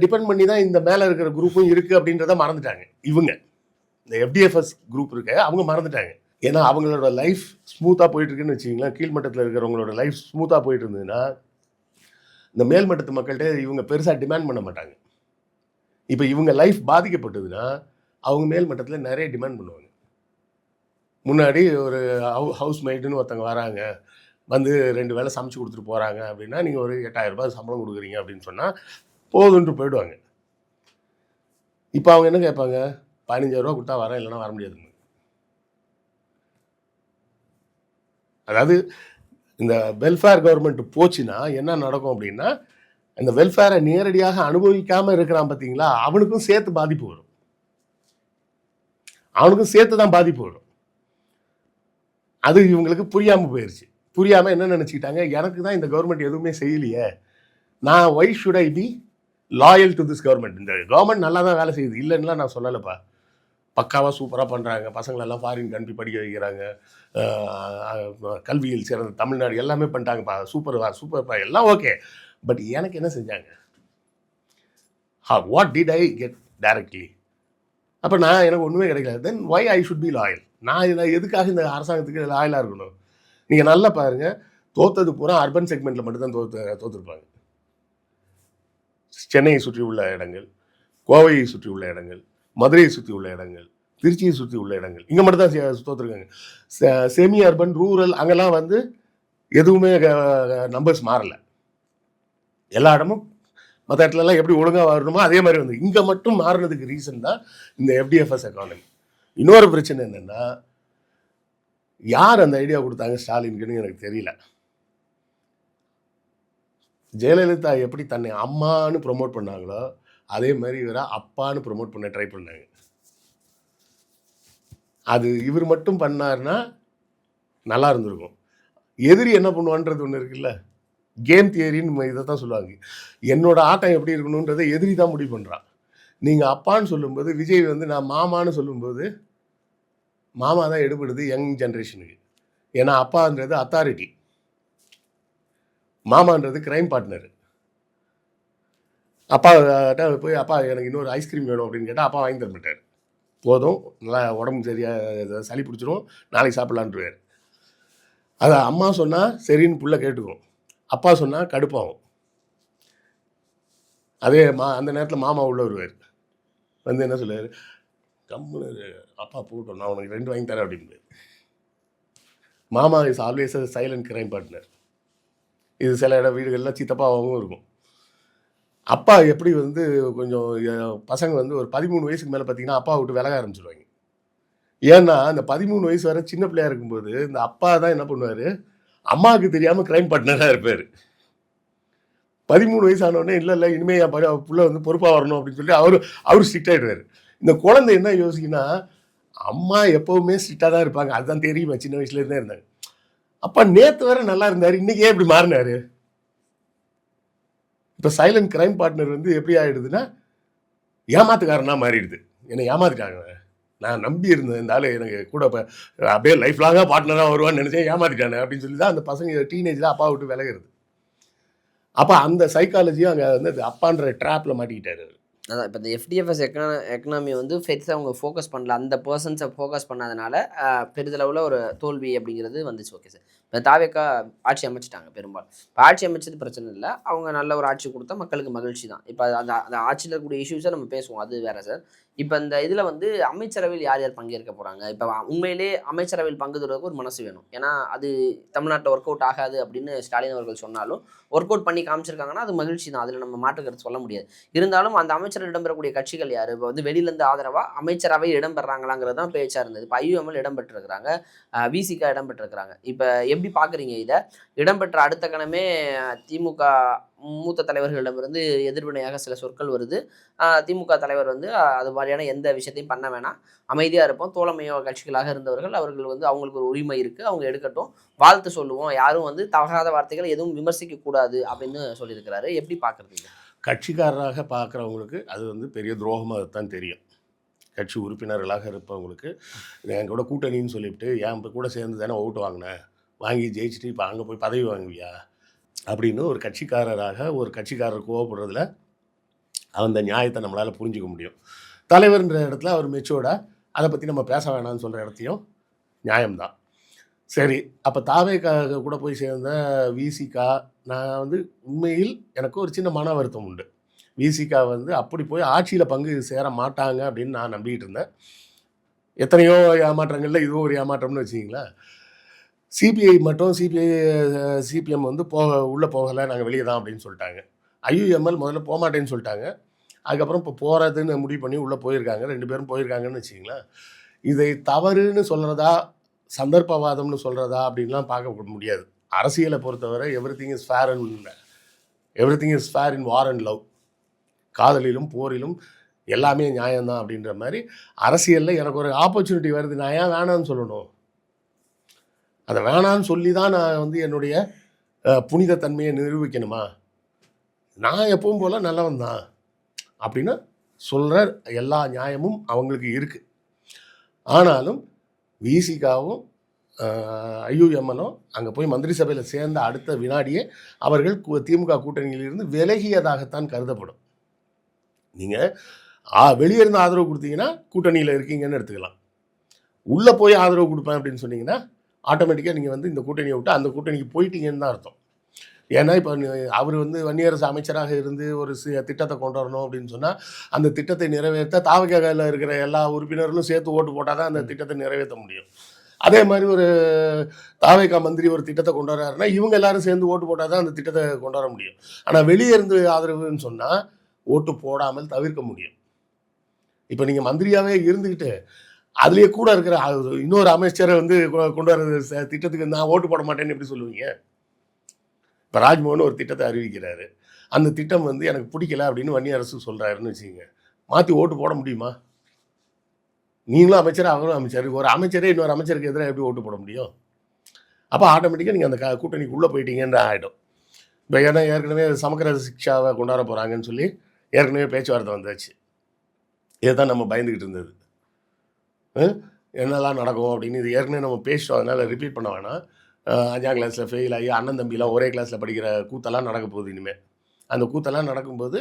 டிபெண்ட் பண்ணி தான் இந்த மேலே இருக்கிற குரூப்பும் இருக்குது அப்படின்றத மறந்துட்டாங்க இவங்க. இந்த எஃப்டிஎஃப்எஸ் குரூப் இருக்க அவங்க மறந்துட்டாங்க. ஏன்னா அவங்களோட லைஃப் ஸ்மூத்தாக போயிட்டு இருக்குன்னு வச்சிங்களேன். கீழ்மட்டத்தில் இருக்கிறவங்களோட லைஃப் ஸ்மூத்தாக போயிட்டு இருந்ததுன்னா இந்த மேல்மட்டத்து மக்கள்கிட்ட இவங்க பெருசாக டிமாண்ட் பண்ண மாட்டாங்க. இப்போ இவங்க லைஃப் பாதிக்கப்பட்டதுன்னா அவங்க மேல்மட்டத்தில் நிறைய டிமாண்ட் பண்ணுவாங்க. முன்னாடி ஒரு ஹவுஸ் மெய்டுன்னு ஒருத்தங்க வராங்க, வந்து 2 வேளை சமைச்சு கொடுத்துட்டு போகிறாங்க அப்படின்னா நீங்கள் ஒரு 8000 ரூபாய் சம்பளம் கொடுக்குறீங்க அப்படின்னு சொன்னால் போதுன்ட்டு போயிடுவாங்க. இப்போ அவங்க என்ன கேட்பாங்க, 15000 ரூபா கொடுத்தா வரேன், இல்லைன்னா வர முடியாதுங்க. அதாவது இந்த வெல்ஃபேர் கவர்மெண்ட் போச்சுன்னா என்ன நடக்கும் அப்படின்னா, இந்த வெல்ஃபேரை நேரடியாக அனுபவிக்காமல் இருக்கிறான் பார்த்தீங்களா, அவனுக்கும் சேர்த்து பாதிப்பு வரும். அவனுக்கும் சேர்த்து தான் பாதிப்பு வரும். அது இவங்களுக்கு புரியாமல் போயிடுச்சு. புரியாமல் என்ன நினச்சிக்கிட்டாங்க, எனக்கு தான் இந்த கவர்மெண்ட் எதுவுமே செய்யலையே, நான் why should I P loyal to this government. இந்த கவர்மெண்ட் நல்லா தான் வேலை செய்யுது, இல்லைன்னுலாம் நான் சொல்லலைப்பா. பக்காவாக சூப்பராக பண்ணுறாங்க, பசங்களெல்லாம் ஃபாரின் அனுப்பி படிக்க வைக்கிறாங்க, கல்வியில் சிறந்த தமிழ்நாடு எல்லாமே பண்ணிட்டாங்கப்பா, சூப்பர்ப்பா எல்லாம் ஓகே. பட் எனக்கு என்ன செஞ்சாங்க, what did I get directly? அப்போ எனக்கு ஒன்றுமே கிடைக்கல. Then why I should be loyal? நான் எதுக்காக இந்த அரசாங்கத்துக்கு லாயலாக இருக்கணும்? நீங்கள் நல்லா பாருங்கள், தோத்தது பூரா அர்பன் செக்மெண்ட்டில் மட்டும்தான் தோற்றுருப்பாங்க. சென்னையை சுற்றி உள்ள இடங்கள், கோவையை சுற்றி உள்ள இடங்கள், மதுரையை சுற்றி உள்ள இடங்கள், திருச்சியை சுற்றி உள்ள இடங்கள், இங்கே மட்டும் தான் தோற்றுருக்காங்க. செமி அர்பன், ரூரல் அங்கெல்லாம் வந்து எதுவுமே நம்பர்ஸ் மாறலை. எல்லா இடமும் மற்ற இடத்துலலாம் எப்படி ஒழுங்காக வரணுமோ அதே மாதிரி வந்து இங்கே மட்டும் மாறினதுக்கு ரீசன் தான் இந்த எஃப்டிஎஃப்எஸ் எக்கானமி. இன்னொரு பிரச்சனை என்னென்னா, யார் அந்த ஐடியா கொடுத்தாங்க ஸ்டாலினுக்குன்னு எனக்கு தெரியல. ஜெயலலிதா எப்படி தன்னை அம்மானு ப்ரொமோட் பண்ணாங்களோ அதே மாதிரி இவரை அப்பான்னு ப்ரொமோட் பண்ண ட்ரை பண்ணாங்க. அது இவர் மட்டும் பண்ணார்னா நல்லா இருந்திருக்கும். எதிரி என்ன பண்ணுவான்றது ஒன்று இருக்குல்ல, கேம் தியரின்னு இதை தான் சொல்லுவாங்க. என்னோட ஆட்டம் எப்படி இருக்கணுன்றதை எதிரி தான் முடிவு பண்ணுறான். நீங்கள் அப்பான்னு சொல்லும்போது, விஜய் வந்து நான் மாமான்னு சொல்லும்போது மாமா தான் எடுபடுது யங் ஜென்ரேஷனுக்கு. ஏன்னா அப்பான்றது அத்தாரிட்டி, மாமான்றது கிரைம் பார்ட்னர். அப்பா போய் அப்பா எனக்கு இன்னொரு ஐஸ்கிரீம் வேணும் அப்படின்னு கேட்டால் அப்பா வாங்கி தர மாட்டார். போதும், நல்லா உடம்பு சரியாக சளி பிடிச்சிரும், நாளைக்கு சாப்பிட்லான்ட்டுருவார். அதை அம்மா சொன்னால் சரின்னு புள்ள கேட்டுக்கும், அப்பா சொன்னால் கடுப்பாகும். அதே அந்த நேரத்தில் மாமா உள்ள வருவார், வந்து என்ன சொல்லுவார், கம்முன்னு அப்பா போட்டோம், நான் உனக்கு 2 வாங்கி தரேன் அப்படின்னு. மாமா is always a silent crime partner. இது சில வீடுகளில் சித்தப்பாவும் இருக்கும். அப்பா எப்படி வந்து கொஞ்சம் பசங்க வந்து ஒரு 13 வயசுக்கு மேலே பார்த்தீங்கன்னா அப்பா விட்டு விலக ஆரம்பிச்சிருவாங்க. ஏன்னா அந்த 13 வயசு வரை சின்ன பிள்ளையா இருக்கும்போது இந்த அப்பா தான் என்ன பண்ணுவார், அம்மாவுக்கு தெரியாமல் கிரைம் பார்ட்னராக இருப்பார். 13 வயசு ஆனோடனே இல்லை இனிமேல் என் புள்ள வந்து பொறுப்பாக வரணும் அப்படின்னு சொல்லி அவர் ஸ்ட்ரிக்ட் ஆகிடுவார். இந்த குழந்தை என்ன யோசிக்குன்னா, அம்மா எப்போவுமே ஸ்ட்ரிக்டாக தான் இருப்பாங்க, அதுதான் தெரியுமா, சின்ன வயசுலேருந்தே இருந்தாங்க. அப்பா நேற்று வரை நல்லா இருந்தார், இன்னைக்கு ஏன் இப்படி மாறினாரு? இப்போ சைலண்ட் கிரைம் பார்ட்னர் வந்து எப்படி ஆகிடுதுன்னா ஏமாத்துக்காரனா மாறிடுது. என்னை ஏமாத்திட்டாங்க, நான் நம்பி இருந்தேன் இந்த ஆள் எனக்கு கூட இப்போ அப்படியே லைஃப் லாங்காக பார்ட்னராக வருவான்னு நினச்சேன், ஏமாத்திட்டானே அப்படின்னு சொல்லி தான் அந்த பசங்க டீனேஜில் அப்பா விட்டு விலகிறது. அப்போ அந்த சைக்காலஜியும் அங்கே வந்து அப்பான்ற ட்ராப்பில் மாட்டிக்கிட்டாரு. அதான் இப்போ இந்த எஃப்டிஎஃப்எஸ் எக்கனாமி வந்து பெருசாக அவங்க ஃபோக்கஸ் பண்ணல, அந்த பர்சன்ஸை ஃபோக்கஸ் பண்ணாதனால பெரிதளவில் ஒரு தோல்வி அப்படிங்கிறது வந்துச்சு. ஓகே சார், இப்போ தாவேக்கா ஆட்சி அமைச்சிட்டாங்க பெரும்பாலும். இப்போ ஆட்சி அமைச்சது பிரச்சனை இல்லை, அவங்க நல்ல ஒரு ஆட்சி கொடுத்தா மக்களுக்கு மகிழ்ச்சி தான். இப்போ அந்த அந்த ஆட்சியில் இருக்கக்கூடிய இஷ்யூஸை நம்ம பேசுவோம், அது வேறு சார். இப்போ இந்த இதில் வந்து அமைச்சரவையில் யார் யார் பங்கேற்க போகிறாங்க? இப்போ உண்மையிலே அமைச்சரவையில் பங்கு பெறுவதற்கு ஒரு மனசு வேணும். ஏன்னா அது தமிழ்நாட்டில் ஒர்க் அவுட் ஆகாது அப்படின்னு ஸ்டாலின் அவர்கள் சொன்னாலும் ஒர்க் அவுட் பண்ணி காமிச்சிருக்காங்கன்னா அது மகிழ்ச்சி தான், அதில் நம்ம மாற்று கருத்து சொல்ல முடியாது. இருந்தாலும் அந்த அமைச்சர் இடம்பெறக்கூடிய கட்சிகள் யார்? இப்போ வந்து வெளியிலேருந்து ஆதரவாக அமைச்சரவை இடம்பெறாங்களாங்கிறது தான் பேச்சாக இருந்தது. இப்போ ஐயுஎம்எல் இடம்பெற்றிருக்கிறாங்க, விசிகா இடம்பெற்றிருக்கிறாங்க. இப்போ எப்படி பார்க்குறீங்க இதை? இடம்பெற்ற அடுத்த கணமே திமுக மூத்த தலைவர்களிடமிருந்து எதிர்வினையாக சில சொற்கள் வருது. திமுக தலைவர் வந்து அது மாதிரியான எந்த விஷயத்தையும் பண்ண வேணாம், அமைதியாக இருப்போம், தோழமையோ கட்சிகளாக இருந்தவர்கள் அவர்கள் வந்து அவங்களுக்கு ஒரு உரிமை இருக்குது, அவங்க எடுக்கட்டும், வாழ்த்து சொல்லுவோம், யாரும் வந்து தகாத வார்த்தைகள் எதுவும் விமர்சிக்க கூடாது அப்படின்னு சொல்லியிருக்கிறாரு. எப்படி பார்க்குறீங்க? கட்சிக்காரராக பார்க்குறவங்களுக்கு அது வந்து பெரிய துரோகமாக தான் தெரியும். கட்சி உறுப்பினர்களாக இருப்பவங்களுக்கு என் கூட கூட்டணின்னு சொல்லிவிட்டு என் கூட சேர்ந்து தானே ஓட்டு வாங்கினேன், வாங்கி ஜெயிச்சுட்டு இப்போ அங்கே போய் பதவி வாங்குவியா அப்படின்னு ஒரு கட்சிக்காரராக ஒரு கட்சிக்காரர் கோவப்படுறதுல அந்த நியாயத்தை நம்மளால் புரிஞ்சிக்க முடியும். தலைவர்ன்ற இடத்துல அவர் மெச்சோர்டாக அதை பற்றி நம்ம பேச வேணாம்னு சொல்கிற இடத்தையும் நியாயம்தான். சரி, அப்போ தாவேக்காக கூட போய் சேர்ந்த விசிகா, நான் வந்து உண்மையில் எனக்கு ஒரு சின்ன மன வருத்தம் உண்டு. விசிகா வந்து அப்படி போய் ஆட்சியில் பங்கு சேர மாட்டாங்க அப்படின்னு நான் நம்பிக்கிட்டு இருந்தேன். எத்தனையோ ஏமாற்றங்களில் இதுவும் ஒரு ஏமாற்றம்னு வச்சிங்களேன். சிபிஐ மட்டும் சிபிஎம் வந்து உள்ளே போகலை, நாங்கள் வெளியே தான் அப்படின்னு சொல்லிட்டாங்க. ஐயுஎம்எல் முதல்ல போகமாட்டேன்னு சொல்லிட்டாங்க, அதுக்கப்புறம் இப்போ போகிறதுன்னு முடிவு பண்ணி உள்ளே போயிருக்காங்க, 2 பேரும் போயிருக்காங்கன்னு வச்சிங்களேன். இதை தவறுன்னு சொல்கிறதா சந்தர்ப்பவாதம்னு சொல்கிறதா அப்படின்லாம் பார்க்க முடியாது. அரசியலை பொறுத்தவரை everything is fair in war and love. காதலிலும் போரிலும் எல்லாமே நியாயம்தான் அப்படின்ற மாதிரி அரசியலில் எனக்கு ஒரு ஆப்பர்ச்சுனிட்டி வருது, நான் ஏன் வேணான்னு சொல்லணும்? அதை வேணான்னு சொல்லி தான் நான் வந்து என்னுடைய புனிதத்தன்மையை நிரூபிக்கணுமா? நான் எப்பவும் போல் நல்லவன் தான் அப்படின்னு சொல்கிற எல்லா நியாயமும் அவங்களுக்கு இருக்குது. ஆனாலும் விசிகாவும் ஐயுஎம்எலும் அங்கே போய் மந்திரி சபையில் சேர்ந்த அடுத்த வினாடியே அவர்கள் திமுக கூட்டணியிலிருந்து விலகியதாகத்தான் கருதப்படும். நீங்கள் வெளியே இருந்து ஆதரவு கொடுத்தீங்கன்னா கூட்டணியில் இருக்கீங்கன்னு எடுத்துக்கலாம். உள்ளே போய் ஆதரவு கொடுப்பேன் அப்படின்னு சொன்னீங்கன்னா ஆட்டோமேட்டிக்காக நீங்கள் வந்து இந்த கூட்டணியை விட்டு அந்த கூட்டணிக்கு போயிட்டீங்கன்னு தான் அர்த்தம். ஏன்னா இப்போ அவர் வந்து வன்னியரசு அமைச்சராக இருந்து ஒரு திட்டத்தை கொண்டு வரணும் அப்படின்னு சொன்னால் அந்த திட்டத்தை நிறைவேற்ற தாவகையில் இருக்கிற எல்லா உறுப்பினர்களும் சேர்த்து ஓட்டு போட்டால் தான் அந்த திட்டத்தை நிறைவேற்ற முடியும். அதே மாதிரி ஒரு தாவேகா மந்திரி ஒரு திட்டத்தை கொண்டு வர்றாருன்னா இவங்க எல்லாரும் சேர்ந்து ஓட்டு போட்டால் தான் அந்த திட்டத்தை கொண்டு வர முடியும். ஆனால் வெளியே இருந்து ஆதரவுன்னு சொன்னால் ஓட்டு போடாமல் தவிர்க்க முடியும். இப்போ நீங்கள் மந்திரியாகவே இருந்துக்கிட்டு அதுலேயே கூட இருக்கிற இன்னொரு அமைச்சரை வந்து கொண்டு வர திட்டத்துக்கு நான் ஓட்டு போட மாட்டேன்னு எப்படி சொல்லுவீங்க? இப்போ ராஜ்மோகன் ஒரு திட்டத்தை அறிவிக்கிறாரு, அந்த திட்டம் வந்து எனக்கு பிடிக்கல அப்படின்னு வன்னியரசு சொல்கிறாருன்னு வச்சுக்கோங்க, மாற்றி ஓட்டு போட முடியுமா? நீங்களும் அமைச்சர், அவரும் அமைச்சர், ஒரு அமைச்சரே இன்னொரு அமைச்சருக்கு எதிராக எப்படி ஓட்டு போட முடியும்? அப்போ ஆட்டோமேட்டிக்காக நீங்கள் அந்த கூட்டணிக்கு உள்ளே போயிட்டீங்கன்னு ஆகிடும். இப்போ ஏன்னா ஏற்கனவே சமக்கிர சிக்ஷாவை கொண்டாட போகிறாங்கன்னு சொல்லி ஏற்கனவே பேச்சுவார்த்தை வந்தாச்சு. இதை தான் நம்ம பயந்துக்கிட்டு இருந்தது. என்னெல்லாம் நடக்கும் அப்படின்னு இது ஏற்கனவே நம்ம பேசிட்டோம், அதனால் ரிப்பீட் பண்ண வேணாம். 5ஆம் கிளாஸில் ஃபெயில் ஆகி அண்ணன் தம்பிலாம் ஒரே கிளாஸில் படிக்கிற கூத்தெல்லாம் நடக்க போகுது இனிமேல். அந்த கூத்தெல்லாம் நடக்கும்போது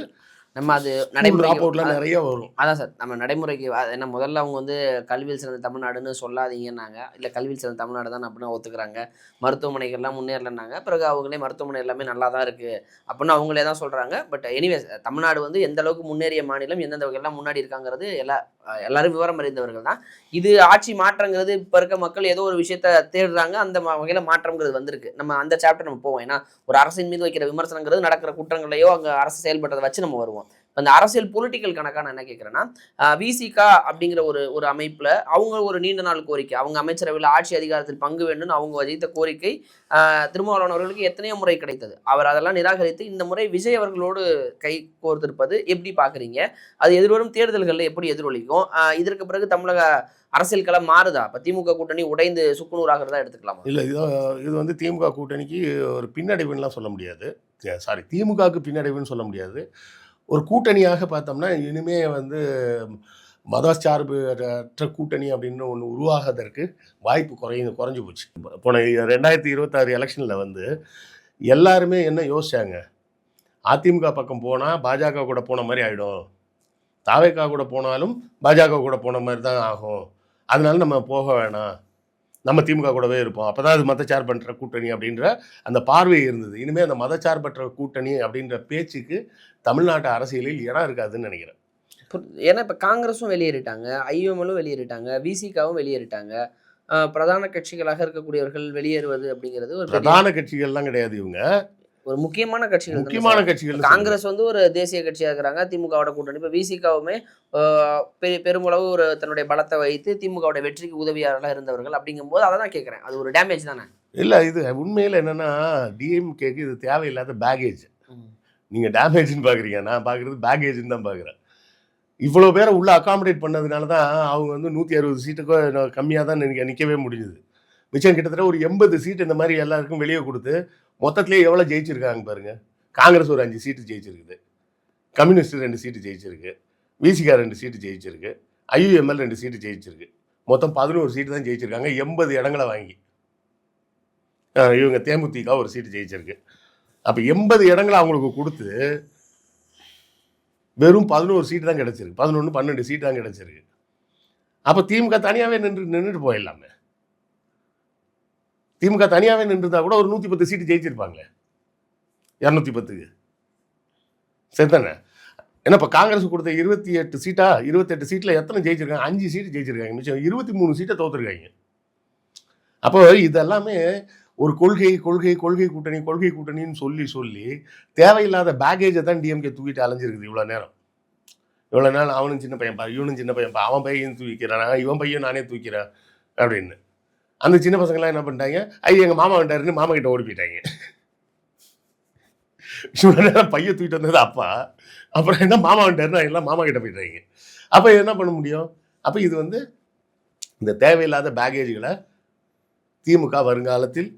நம்ம அது நடைமுறைக்கு ட்ராப் நிறைய வரும். அதான் சார் நம்ம நடைமுறைக்கு ஏன்னா முதல்ல அவங்க வந்து கல்வியில் சிறந்த தமிழ்நாடுன்னு சொல்லாதீங்கன்னாங்க. இல்லை கல்வியில் சிறந்த தமிழ்நாடு தான் அப்படின்னு ஒத்துக்கிறாங்க. மருத்துவமனைகள்லாம் முன்னேறலன்னாங்க. பிறகு அவங்களே மருத்துவமனை எல்லாமே நல்லா தான் இருக்குது அப்படின்னு அவங்களே தான் சொல்கிறாங்க. பட் எனிவேஸ் தமிழ்நாடு வந்து எந்த அளவுக்கு முன்னேறிய மாநிலம், எந்தெந்த வகையெல்லாம் முன்னாடி இருக்காங்கிறது எல்லாரும் விவரம் அறிந்தவர்கள் தான். இது ஆட்சி மாற்றங்கிறது இப்போ இருக்க மக்கள் ஏதோ ஒரு விஷயத்த தேடுறாங்க. அந்த வகையில் மாற்றம்ங்கிறது வந்திருக்கு. நம்ம அந்த சாப்டர் நம்ம போவோம். ஏன்னா ஒரு அரசின் மீது வைக்கிற விமர்சனங்கிறது நடக்கிற குற்றங்களையோ அங்கே அரசு செயல்பட்டதை வச்சு நம்ம வருவோம். இப்போ இந்த அரசியல் பொலிட்டிக்கல் கணக்காக நான் என்ன கேட்குறேன்னா, விசிகா அப்படிங்கிற ஒரு அமைப்பில் அவங்க ஒரு நீண்ட நாள் கோரிக்கை, அவங்க அமைச்சரவையில் ஆட்சி அதிகாரத்தில் பங்கு வேண்டும்னு அவங்க வைத்த கோரிக்கை திருமாவளவன் அவர்களுக்கு எத்தனையோ முறை கிடைத்தது. அவர் அதெல்லாம் நிராகரித்து இந்த முறை விஜய் அவர்களோடு கை கோர்த்திருப்பது எப்படி பார்க்குறீங்க? அது எதிர்வரும் தேர்தல்களில் எப்படி எதிரொலிக்கும்? இதற்கு பிறகு தமிழக அரசியல் களம் மாறுதா? இப்போ திமுக கூட்டணி உடைந்து சுக்குநூறாகிறதா எடுத்துக்கலாமா? இல்லை, இது வந்து திமுக கூட்டணிக்கு ஒரு பின்னடைவுன்னெலாம் சொல்ல முடியாது. சாரி, திமுகவுக்கு பின்னடைவுன்னு சொல்ல முடியாது. ஒரு கூட்டணியாக பார்த்தோம்னா இனிமே வந்து மதச்சார்பற்ற கூட்டணி அப்படின்னு ஒன்று உருவாகிறதற்கு வாய்ப்பு குறைஞ்சு போச்சு. போன 2026 எலெக்ஷனில் வந்து எல்லாருமே என்ன யோசிச்சாங்க, அதிமுக பக்கம் போனால் பாஜக கூட போன மாதிரி ஆகிடும், தாவேகா கூட போனாலும் பாஜக கூட போன மாதிரி தான் ஆகும், அதனால நம்ம போக வேணாம், நம்ம திமுக கூடவே இருப்போம், அப்போ தான் அது மதச்சார்பற்ற கூட்டணி அப்படின்ற அந்த பார்வை இருந்தது. இனிமேல் அந்த மதச்சார்பற்ற கூட்டணி அப்படின்ற பேச்சுக்கு தமிழ்நாட்டு அரசியலில் இடம் இருக்காதுன்னு நினைக்கிறேன். ஏன்னா இப்போ காங்கிரஸும் வெளியேறிட்டாங்க, ஐஎம்எல்லும் வெளியேறிட்டாங்க, விசிகாவும் வெளியேறிட்டாங்க. பிரதான கட்சிகளாக இருக்கக்கூடியவர்கள் வெளியேறுவது அப்படிங்கிறது ஒரு பிரதான கட்சிகள்லாம் கிடையாது. இவங்க ஒரு முக்கியமான கட்சிகள். காங்கிரஸ் வந்து ஒரு தேசிய கட்சியாக இருக்கிறாங்க, திமுகவோட கூட்டணி. இப்போ விசிகாவுமே பெருமளவு ஒரு தன்னுடைய பலத்தை வைத்து திமுகவோட வெற்றிக்கு உதவியாளர்களாக இருந்தவர்கள். அப்படிங்கும்போது அதை தான் கேட்குறேன், அது ஒரு டேமேஜ் தானே? இல்லை, இது உண்மையில் என்னென்னா டிஎம்கேக்கு இது தேவையில்லாத பேகேஜ். நீங்கள் டேமேஜ்னு பார்க்குறீங்க, நான் பார்க்குறது பேகேஜ்னு தான் பார்க்குறேன். இவ்வளோ பேரை உள்ளே அகாமடேட் பண்ணதுனால தான் அவங்க வந்து 160 சீட்டுக்கோ கம்மியாக தான் நிற்கவே முடிஞ்சுது. மிச்சம் கிட்டத்தட்ட ஒரு 80 சீட்டு இந்த மாதிரி எல்லாருக்கும் வெளியே கொடுத்து மொத்தத்திலே எவ்வளோ ஜெயிச்சிருக்காங்க பாருங்கள். காங்கிரஸ் ஒரு 5 சீட்டு ஜெயிச்சிருக்குது, கம்யூனிஸ்ட் 2 சீட்டு ஜெயிச்சிருக்கு, விசிகா 2 சீட்டு ஜெயிச்சிருக்கு, ஐயுஎம்எல் 2 சீட்டு ஜெயிச்சிருக்கு. மொத்தம் 11 சீட்டு தான் ஜெயிச்சிருக்காங்க, 80 இடங்களை வாங்கி. இவங்க தேமுதிக ஒரு சீட்டு ஜெயிச்சிருக்கு. அப்போ 80 இடங்களை அவங்களுக்கு கொடுத்து வெறும் 11 சீட்டு தான் கிடச்சிருக்கு, 11 12 சீட்டு தான் கிடச்சிருக்கு. அப்போ திமுக தனியாகவே நின்றுட்டு போயிடலாமே. திமுக தனியாகவே நின்றுதா கூட ஒரு 110 சீட்டு ஜெயிச்சிருப்பாங்களே, 210க்கு சரி தானே? ஏன்னா இப்போ காங்கிரஸ் கொடுத்த 28 சீட்டில் எத்தனை ஜெயிச்சிருக்காங்க? 5 சீட்டு ஜெயிச்சிருக்காங்க, மிச்சம் 23 சீட்டை தோற்றுருக்காங்க. அப்போ இதெல்லாமே ஒரு கொள்கை கூட்டணின்னு சொல்லி தேவையில்லாத பேகேஜை தான் டிஎம்கே தூக்கிட்டு அலைஞ்சிருக்குது இவ்வளோ நேரம். அவனும் சின்ன பையன்ப்பா, இவனும் சின்ன பையன்ப்பா, அவன் பையன் தூக்கிக்கிறான், இவன் பையன் நானே தூக்கிறேன் அப்படின்னு. அந்த சின்ன பசங்களாம் என்ன பண்ணிட்டாங்க, எங்கள் மாமா வந்துட்டாருன்னு மாமா கிட்ட ஓடி போயிட்டாங்க. இவ்வளோ நேரம் பையன் தூக்கிட்டு வந்தது அப்பா, அப்புறம் என்ன மாமா வந்துட்டாருன்னா எல்லாம் மாமா கிட்ட போயிட்டாங்க. அப்போ என்ன பண்ண முடியும்? அப்போ இது வந்து இந்த தேவையில்லாத பேகேஜுகளை திமுக வருங்காலத்தில்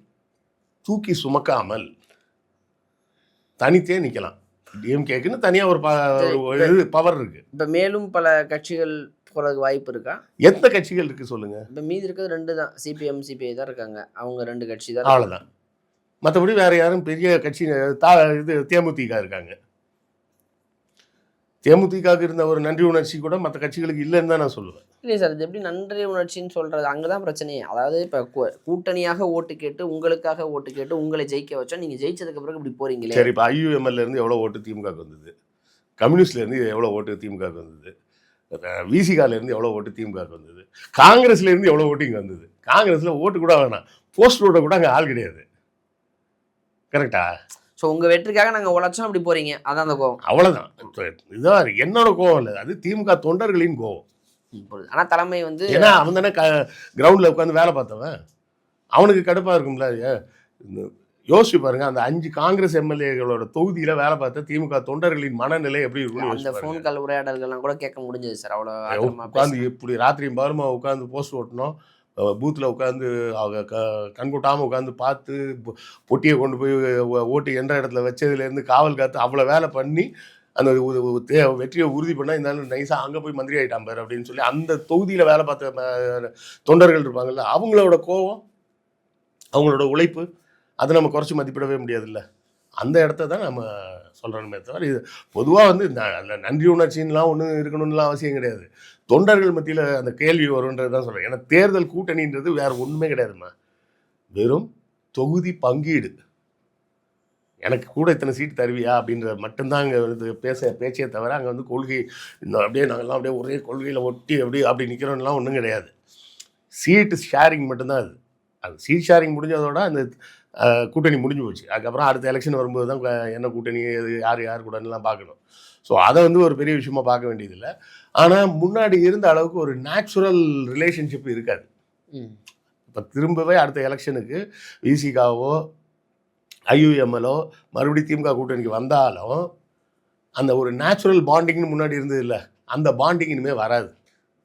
தூக்கி சுமக்காமல் தனித்தே நிற்கலாம். டிஎம்கேக்குன்னு தனியாக ஒரு பவர் இருக்கு. இப்போ மேலும் பல கட்சிகள் போகிறதுக்கு வாய்ப்பு இருக்கா? எந்த கட்சிகள் இருக்கு சொல்லுங்க? இப்போ மீதி இருக்கிறது 2 தான், சிபிஎம் சிபிஐ தான் இருக்காங்க. அவங்க 2 கட்சி தான், அவ்வளோதான். மற்றபடி வேற யாரும் பெரிய கட்சி இது தேமுதிக இருக்காங்க. தேமுதிகவுக்கு இருந்த ஒரு நன்றி உணர்ச்சி கூட மற்ற கட்சிகளுக்கு இல்லைன்னு தான் நான் சொல்லுவேன். இல்லை சார், இது எப்படி நன்றி உணர்ச்சின்னு சொல்கிறது? அங்கே தான் பிரச்சனையே. அதாவது இப்போ கூட்டணியாக ஓட்டு கேட்டு, உங்களுக்காக ஓட்டு கேட்டு உங்களை ஜெயிக்க வச்சா நீங்கள் ஜெயிச்சதுக்கு பிறகு இப்படி போகிறீங்களே. சரி, இப்போ ஐயுஎம்எல்ல இருந்து எவ்வளோ ஓட்டு திமுகவுக்கு வந்தது, கம்யூனிஸ்ட்லேருந்து எவ்வளோ ஓட்டு திமுகவுக்கு வந்தது, விசிகாலேருந்து எவ்வளோ ஓட்டு திமுகவுக்கு வந்தது, காங்கிரஸ்லேருந்து எவ்வளோ ஓட்டு இங்கே வந்தது. காங்கிரஸில் ஓட்டு கூட வேணாம், போஸ்ட் ஓட்ட கூட அங்கே ஆள் கிடையாது. கரெக்டா? ஸோ உங்கள் வெற்றிக்காக நாங்கள் உழைச்சோம், அப்படி போகிறீங்க, அதான் அந்த கோவம். அவ்வளோதான். இதுதான் என்னோட கோவம் இல்லை, அது திமுக தொண்டர்களின் கோவம். ஆனால் தலைமை வந்து ஏன்னா அவன் தானே கிரவுண்டில் உட்காந்து வேலை பார்த்தவன், அவனுக்கு கடுப்பாக இருக்கும்ல. யோசிச்சு பாருங்க, அந்த 5 காங்கிரஸ் எம்எல்ஏகளோட தொகுதியில வேலை பார்த்த திமுக தொண்டர்களின் மனநிலை எப்படி இருக்கும்? அந்த ஃபோன் கால் உரையாடல்கள்லாம் கூட கேட்க முடிஞ்சது சார். அவ்வளோ உட்காந்து இப்படி ராத்திரியும் பாருமா உட்காந்து போஸ்ட் ஓட்டணும், பூத்தில் உட்காந்து அவங்க கண்கூட்டாமல் உட்காந்து பார்த்து பொட்டியை கொண்டு போய் ஓட்டு என்ற இடத்துல வச்சதுலேருந்து காவல் காத்து அவ்வளோ வேலை பண்ணி அந்த வெற்றியை உறுதி பண்ணால் இருந்தாலும் நைஸாக அங்கே போய் மந்திரி ஆகிட்டான் பாரு அப்படின்னு சொல்லி அந்த தொகுதியில் வேலை பார்த்த தொண்டர்கள் இருப்பாங்கல்ல, அவங்களோட கோபம், அவங்களோட உழைப்பு, அதை நம்ம குறைச்சி மதிப்பிடவே முடியாதுல்ல. அந்த இடத்த தான் நம்ம சொல்கிறோமே தவிர இது பொதுவாக வந்து அதில் நன்றி உணர்ச்சின்லாம் ஒன்றும் இருக்கணும்லாம் அவசியம் கிடையாது. தொண்டர்கள் மத்தியில் அந்த கேள்வி வரும்ன்றது தான் சொல்கிறேன். ஏன்னா தேர்தல் கூட்டணின்றது வேறு ஒன்றுமே கிடையாதுமா. வெறும் தொகுதி பங்கீடு. எனக்கு கூட இத்தனை சீட்டு தருவியா அப்படின்ற மட்டும்தான் அங்கே வந்து பேச்சே தவிர அங்கே வந்து கொள்கை இந்த அப்படியே நாங்கள்லாம் அப்படியே ஒரே கொள்கையில் ஒட்டி அப்படி நிற்கிறோம்லாம் ஒன்றும் கிடையாது. சீட்டு ஷேரிங் மட்டும்தான் அது. அது சீட் ஷேரிங் முடிஞ்சதோட அந்த கூட்டணி முடிஞ்சு போச்சு. அதுக்கப்புறம் அடுத்த எலெக்ஷன் வரும்போது தான் என்ன கூட்டணி அது யார் கூடலாம் பார்க்கணும். ஸோ அதை வந்து ஒரு பெரிய விஷயமா பார்க்க வேண்டியதில்லை. ஆனால் முன்னாடி இருந்த அளவுக்கு ஒரு நேச்சுரல் ரிலேஷன்ஷிப் இருக்காது. இப்போ திரும்பவே அடுத்த எலெக்ஷனுக்கு விசிகாவோ ஐயுஎம்எலோ மறுபடியும் திமுக கூட்டணிக்கு வந்தாலும் அந்த ஒரு நேச்சுரல் பாண்டிங்னு முன்னாடி இருந்தது இல்லை, அந்த பாண்டிங் இனிமேல் வராது.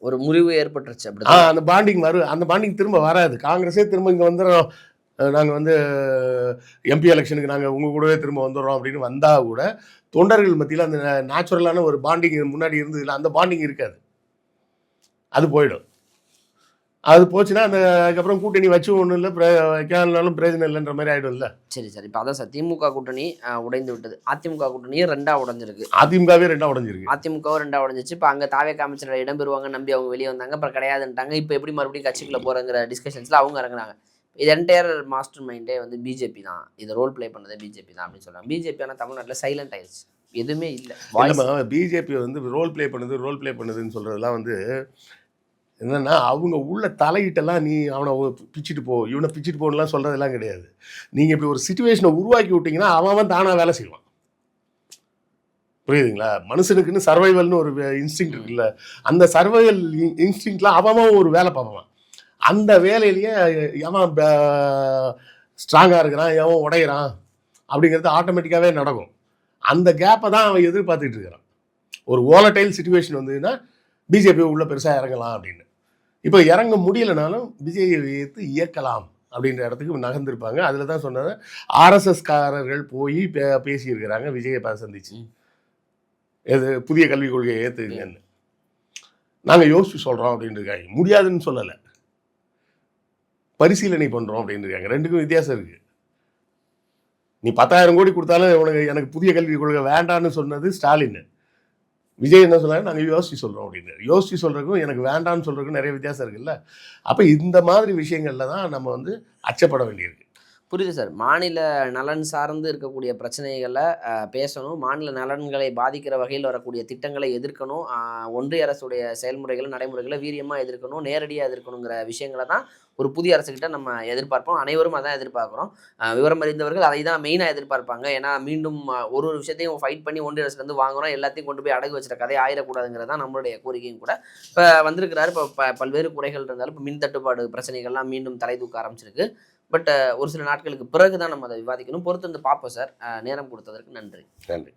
ஒரு முறிவு ஏற்பட்டுருச்சு அப்படி. அந்த பாண்டிங் அந்த பாண்டிங் திரும்ப வராது. காங்கிரஸே திரும்ப இங்கே வந்துடுறோம், நாங்கள் வந்து எம்பி எலெக்ஷனுக்கு நாங்கள் உங்கள் கூடவே திரும்ப வந்துடுறோம் அப்படின்னு வந்தால் கூட தொண்டர்கள் மத்தியில் அந்த நேச்சுரலான ஒரு பாண்டிங் முன்னாடி இருந்தது இல்லை, அந்த பாண்டிங் இருக்காது. அது போயிடும். அது போச்சுன்னா அந்த அதுக்கப்புறம் கூட்டணி வச்சு ஒன்றும் இல்லை, வைக்காதனாலும் பிரயோஜனம் இல்லைன்ற மாதிரி ஆகிடும்ல. சரி சார், இப்போ அதான் சார் திமுக கூட்டணி உடைந்து விட்டது, அதிமுக கூட்டணியும் 2ஆக உடஞ்சிருக்கு. அதிமுகவே 2ஆக உடஞ்சிருக்கு. அதிமுகவும் 2ஆக உடஞ்சிச்சு. இப்போ அங்கே தாவேக அமைச்சர்கள் இடம்பெறுவாங்க நம்பி அவங்க வெளியே வந்தாங்க, அப்புறம் கிடையாதுன்ட்டாங்க. இப்போ எப்படி மறுபடியும் கட்சிக்குள்ளே போகிறங்கிற டிஸ்கஷன்ஸில் அவங்க இறங்குறாங்க. இது என்டையர் மாஸ்டர் மைண்டே வந்து பிஜேபி தான், இது ரோல் ப்ளே பண்ணதே பிஜேபி தான் அப்படின்னு சொல்கிறாங்க. பிஜேபி ஆனால் தமிழ்நாட்டில் சைலண்ட் ஆயிடுச்சு, எதுவுமே இல்லை. பிஜேபி வந்து ரோல் ப்ளே பண்ணுதுன்னு சொல்கிறதுலாம் வந்து என்னன்னா அவங்க உள்ள தலையிட்டெல்லாம் நீ அவனை பிச்சுட்டு போ, இவனை பிச்சுட்டு போகணுலாம் சொல்கிறதெல்லாம் கிடையாது. நீங்கள் இப்படி ஒரு சிச்சுவேஷனை உருவாக்கி விட்டிங்கன்னா அவன் தானாக வேலை செய்வான். புரியுதுங்களா? மனுஷனுக்குன்னு சர்வைவல்னு ஒரு இன்ஸ்டிங் இருக்குல்ல, அந்த சர்வைவல் இன்ஸ்டிங்லாம் அவன் ஒரு வேலை பார்ப்பான். அந்த வேலையிலேயே எவன் ஸ்ட்ராங்காக இருக்கிறான், எவன் உடையிறான் அப்படிங்கிறது ஆட்டோமேட்டிக்காகவே நடக்கும். அந்த கேப்பை தான் அவன் எதிர்பார்த்துட்டு இருக்கிறான். ஒரு வோலடைல் சிச்சுவேஷன் வந்ததுன்னா பிஜேபி உள்ள பெருசாக இறங்கலாம் அப்படின்னு. இப்போ இறங்க முடியலைனாலும் விஜயை வைத்து இயக்கலாம் அப்படின்ற இடத்துக்கு நகர்ந்திருப்பாங்க. அதில் தான் சொன்னது ஆர்எஸ்எஸ்காரர்கள் போய் பேசியிருக்கிறாங்க விஜயை சந்திச்சு, எது புதிய கல்விக் கொள்கையை ஏற்றுங்கன்னு. நாங்கள் யோசிச்சு சொல்கிறோம் அப்படின்னு இருக்காங்க. முடியாதுன்னு சொல்லலை, பரிசீலனை பண்ணுறோம் அப்படின்னு இருக்காங்க. ரெண்டுக்கும் வித்தியாசம் இருக்குது. நீ 10,000 கோடி கொடுத்தாலும் எனக்கு புதிய கல்விக் கொள்கை வேண்டான்னு சொன்னது ஸ்டாலின். விஜய் என்ன சொன்னாங்க, நாங்கள் யோசிச்சு சொல்கிறோம் அப்படின்னு. யோசிச்சு சொல்கிறதுக்கும் எனக்கு வேண்டான்னு சொல்கிறதுக்கும் நிறைய வித்தியாசம் இருக்குல்ல. அப்போ இந்த மாதிரி விஷயங்களில் தான் நம்ம வந்து அச்சப்பட வேண்டியிருக்கு. புரியுது சார். மாநில நலன் சார்ந்து இருக்கக்கூடிய பிரச்சனைகளை பேசணும், மாநில நலன்களை பாதிக்கிற வகையில் வரக்கூடிய திட்டங்களை எதிர்க்கணும், ஒன்றிய அரசுடைய செயல்முறைகளை நடைமுறைகளை வீரியமாக எதிர்க்கணும், நேரடியாக எதிர்க்கணுங்கிற விஷயங்களை தான் ஒரு புதிய அரசுக்கிட்ட நம்ம எதிர்பார்ப்போம். அனைவரும் அதான் எதிர்பார்க்குறோம். விவரம் அறிந்தவர்கள் அதை தான் மெயினாக எதிர்பார்ப்பாங்க. ஏன்னா மீண்டும் ஒரு விஷயத்தையும் ஃபைட் பண்ணி ஒன்றிய அரசுலேருந்து வாங்குகிறோம், எல்லாத்தையும் கொண்டு போய் அடகு வச்சுற கதை ஆயிடக்கூடாதுங்கிறது தான் நம்மளுடைய கோரிக்கையும் கூட. இப்போ வந்திருக்கிறாரு. இப்போ பல்வேறு குறைகள் இருந்தாலும் இப்போ மின் தட்டுப்பாடு பிரச்சனைகள்லாம் மீண்டும் தலை தூக்க ஆரம்பிச்சிருக்கு. பட் ஒரு சில நாட்களுக்கு பிறகு தான் நம்ம அதை விவாதிக்கணும். பொறுத்து வந்து பார்ப்போம் சார். நேரம் கொடுத்ததற்கு நன்றி. நன்றி.